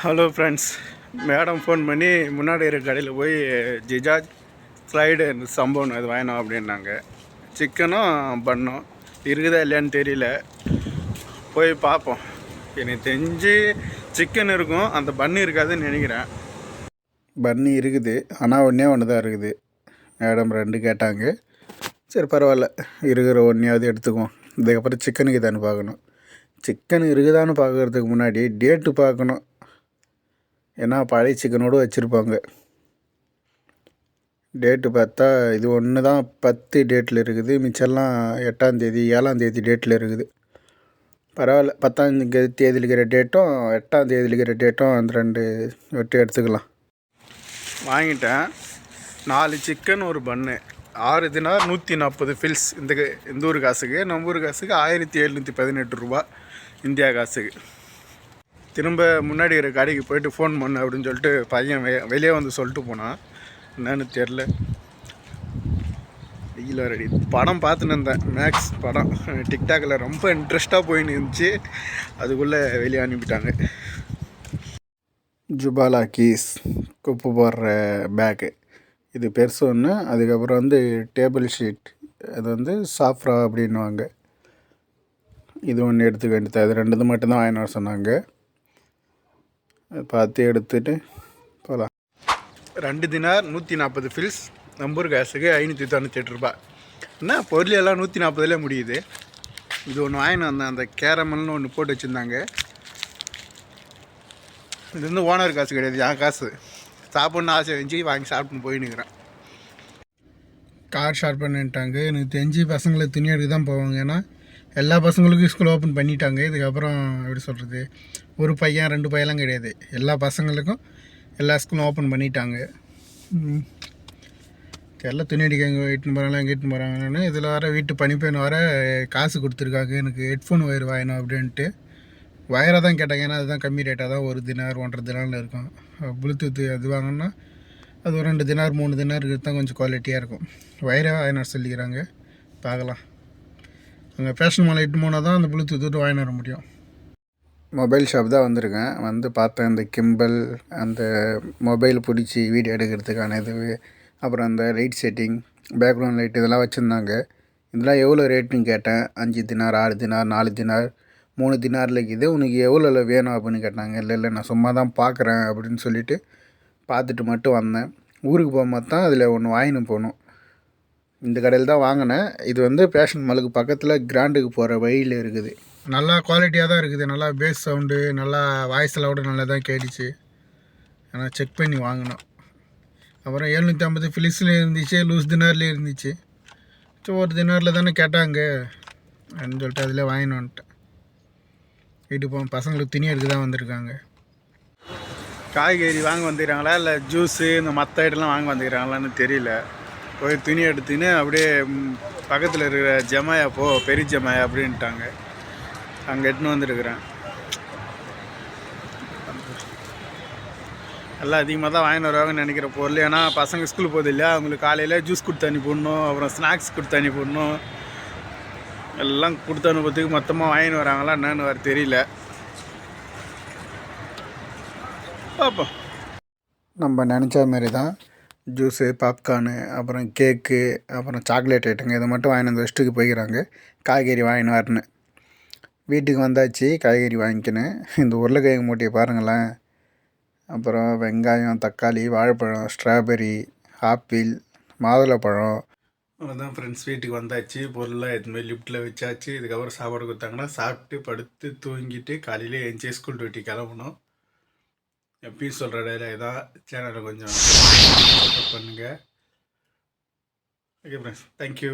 Hello friends, madam phone பண்ணி முன்னாடி இருக்க கடையில் போய் ஜிஜாஜ் ஃப்ரைடு சம்பவம் அது வேணும் அப்படின்னாங்க. சிக்கனும் பண்ணோம் இருக்குதா இல்லையான்னு தெரியல, போய் பார்ப்போம். எனக்கு தெரிஞ்சு சிக்கன் இருக்கும், அந்த பன்னு இருக்காதுன்னு நினைக்கிறேன். பன்னு இருக்குது, ஆனால் ஒன்று தான் இருக்குது. மேடம் 2 கேட்டாங்க. சரி பரவாயில்ல, இருக்கிற ஒன்றையாவது எடுத்துக்குவோம். இதுக்கப்புறம் சிக்கனுக்கு தானே பார்க்கணும். சிக்கன் இருக்குதான்னு பார்க்குறதுக்கு முன்னாடி டேட்டு பார்க்கணும். ஏன்னா பழைய சிக்கனோடு வச்சுருப்பாங்க. டேட்டு பார்த்தா இது ஒன்று தான் 10 டேட்டில் இருக்குது, மிச்சம்லாம் 8ஆம் தேதி 7ஆம் தேதி டேட்டில் இருக்குது. பரவாயில்ல, 10ஆம் தேதியில் இருக்கிற டேட்டும் 8ஆம் தேதியில் இருக்கிற டேட்டும் அந்த 2 வெட்டி எடுத்துக்கலாம். வாங்கிட்டேன். 4 சிக்கன் ஒரு பன்னு, 6 தினார் 140 ஃபில்ஸ். இந்த ஊர் காசுக்கு, நம்ம ஊர் காசுக்கு 1718 ரூபா இந்தியா காசுக்கு. திரும்ப முன்னாடி இருக்கிற கடைக்கு போய்ட்டு ஃபோன் பண்ணு அப்படின்னு சொல்லிட்டு பையன் வெளியே வந்து சொல்லிட்டு போனான். என்னன்னு தெரில. வெயில் ரெடி. படம் பார்த்துன்னு இருந்தேன், மேக்ஸ் படம். டிக்டாக்கில் ரொம்ப இன்ட்ரெஸ்ட்டாக போயின்னு இருந்துச்சு, அதுக்குள்ளே வெளியே அனுப்பிட்டாங்க. ஜுபாலா கீஸ், குப்பை போடுற பேக்கு, இது பெருசு ஒன்று. அதுக்கப்புறம் வந்து டேபிள் ஷீட், அது வந்து சாஃப்ரா அப்படின்வாங்க. இது ஒன்று எடுத்துக்க வேண்டியது. அது 2 மட்டும்தான் வாங்கினு வர சொன்னாங்க. பார்த்து எடுத்துகிட்டு போகலாம். 2 தினார் 140 ஃபில்ஸ், நம்பூர் காசுக்கு 598 ரூபா. என்ன பொருள் எல்லாம் 140 முடியுது. இது ஒன்று வாங்கினு வந்தேன், அந்த கேரமல்னு ஒன்று போட்டு வச்சுருந்தாங்க. இது வந்து ஓனர் காசு கிடையாது, என் காசு. சாப்பிட்ணுன்னு ஆசை வச்சு வாங்கி சாப்பிட்டுன்னு போயின்னுக்கிறேன். கார் ஷார்ட் பண்ணிட்டாங்க. எனக்கு தெரிஞ்சு பசங்களை துணி எடுக்க தான் போவாங்க. ஏன்னா எல்லா பசங்களுக்கும் ஸ்கூல் ஓப்பன் பண்ணிட்டாங்க. இதுக்கப்புறம் எப்படி சொல்கிறது, ஒரு பையன் 2 பையன்லாம் கிடையாது, எல்லா பசங்களுக்கும் எல்லா ஸ்கூலும் ஓப்பன் பண்ணிட்டாங்க. எல்லாம் துணி அடிக்க எங்கே இட்டுன்னு போகிறாங்களா, எங்கே இட்டுன்னு போகிறாங்கன்னு. இதில் வர வீட்டு பனிப்பெண் வர காசு கொடுத்துருக்காங்க. எனக்கு ஹெட்ஃபோன் ஒயர் வாங்கணும் அப்படின்ட்டு. வயராக தான் கேட்டாங்க, ஏன்னா அதுதான் கம்மி ரேட்டாக தான் 1 தினார் 1.5 தினாரில் இருக்கும். ப்ளூடூத் அது வாங்கினா அது ஒரு 2 தினார் 3 தினார் இருக்கிறது தான் கொஞ்சம் குவாலிட்டியாக இருக்கும். வயராக வாங்கினார் சொல்லிக்கிறாங்க, பார்க்கலாம். அங்கே ஃபேஷன் மால் 8 போனால் தான் அந்த ப்ளூடூத் வாங்கிட்டு வர முடியும். மொபைல் ஷாப் தான் வந்திருக்கேன். வந்து பார்த்தேன், இந்த கிம்பல், அந்த மொபைல் பிடிச்சி வீடியோ எடுக்கிறதுக்கான இது, அப்புறம் அந்த லைட் செட்டிங், பேக்ரவுண்ட் லைட் இதெல்லாம் வச்சுருந்தாங்க. இதெல்லாம் எவ்வளோ ரேட்டுன்னு கேட்டேன். 5 தினார் 6 தினார் 4 தினார் 3 தினாரில் இருக்குது, உனக்கு எவ்வளோ வேணும் அப்படின்னு கேட்டாங்க. இல்லை நான் சும்மா தான் பார்க்குறேன் அப்படின்னு சொல்லிவிட்டு பார்த்துட்டு மட்டும் வந்தேன். ஊருக்கு போகும்போது தான் அதில் ஒன்று வாங்கின்னு போகணும். இந்த கடையில் தான் வாங்கினேன். இது வந்து ஃபேஷன் மாலுக்கு பக்கத்தில் கிராண்டுக்கு போகிற வழியில் இருக்குது. நல்லா குவாலிட்டியாக தான் இருக்குது. நல்லா பேஸ் சவுண்டு, நல்லா வாய்ஸ் லவுடு நல்லா தான் கேட்டுச்சு. ஆனால் செக் பண்ணி வாங்கினோம். அப்புறம் 750 ஃபிலிக்ஸ்லேயும் இருந்துச்சு, லூஸ் தினார்லேயும் இருந்துச்சு. ஒரு தினாரில் தானே கேட்டாங்க அப்படின்னு சொல்லிட்டு அதில் வாங்கினு வந்துட்டேன். வீட்டுக்கு போக பசங்களுக்கு துணி எடுக்க தான் வந்திருக்காங்க. காய்கறி வாங்க வந்துக்கிறாங்களா இல்லை ஜூஸு இந்த மற்ற ஐட்டம்லாம் வாங்க வந்துக்கிறாங்களான்னு தெரியல. போய் துணி எடுத்துன்னு அப்படியே பக்கத்தில் இருக்கிற ஜமாயா பெரிய ஜமாயா அப்படின்ட்டாங்க. அங்கே எட்டுன்னு வந்துருக்குறேன். எல்லாம் அதிகமாக தான் வாங்கின்னு வருவாங்கன்னு நினைக்கிற பொருள். ஏன்னா பசங்க ஸ்கூல் போகுது இல்லையா, அவங்களுக்கு காலையில் ஜூஸ் கொடுத்து அனுப்பிடணும், அப்புறம் ஸ்நாக்ஸ் கொடுத்து அனுப்பிடணும். எல்லாம் கொடுத்து அனுப்புறதுக்கு மொத்தமாக வாங்கின்னு வராங்களா என்னன்னு வர தெரியல. பார்ப்போம். நம்ம நினச்ச மாரி தான் ஜூஸு, பாப்கார்னு, அப்புறம் கேக்கு, அப்புறம் சாக்லேட் ஐட்டங்க இதை மட்டும் வாங்கிட்டு வந்து வச்சுட்டு போய்க்கிறாங்க. காய்கறி வாங்கின்னு வரேன்னு வீட்டுக்கு வந்தாச்சு. காய்கறி வாங்கிக்கினேன். இந்த உருளைக்கிழங்கு மூட்டையை பாருங்களேன். அப்புறம் வெங்காயம், தக்காளி, வாழைப்பழம், ஸ்ட்ராபெரி, ஆப்பிள், மாதுளப்பழம். அதான் ஃப்ரெண்ட்ஸ், வீட்டுக்கு வந்தாச்சு. பொருளாக எதுவுமே லிஃப்ட்டில் வச்சாச்சு. இதுக்கப்புறம் சாப்பாடு கொடுத்தாங்கன்னா சாப்பிட்டு படுத்து தூங்கிட்டு காலையிலே எழுந்துச்சி ஸ்கூல் டியூட்டி கிளம்பணும். எப்பயும் சொல்கிற டைலாக் தான், சேனலை கொஞ்சம் சப்போர்ட் பண்ணுங்கள். Okay friends, thank you.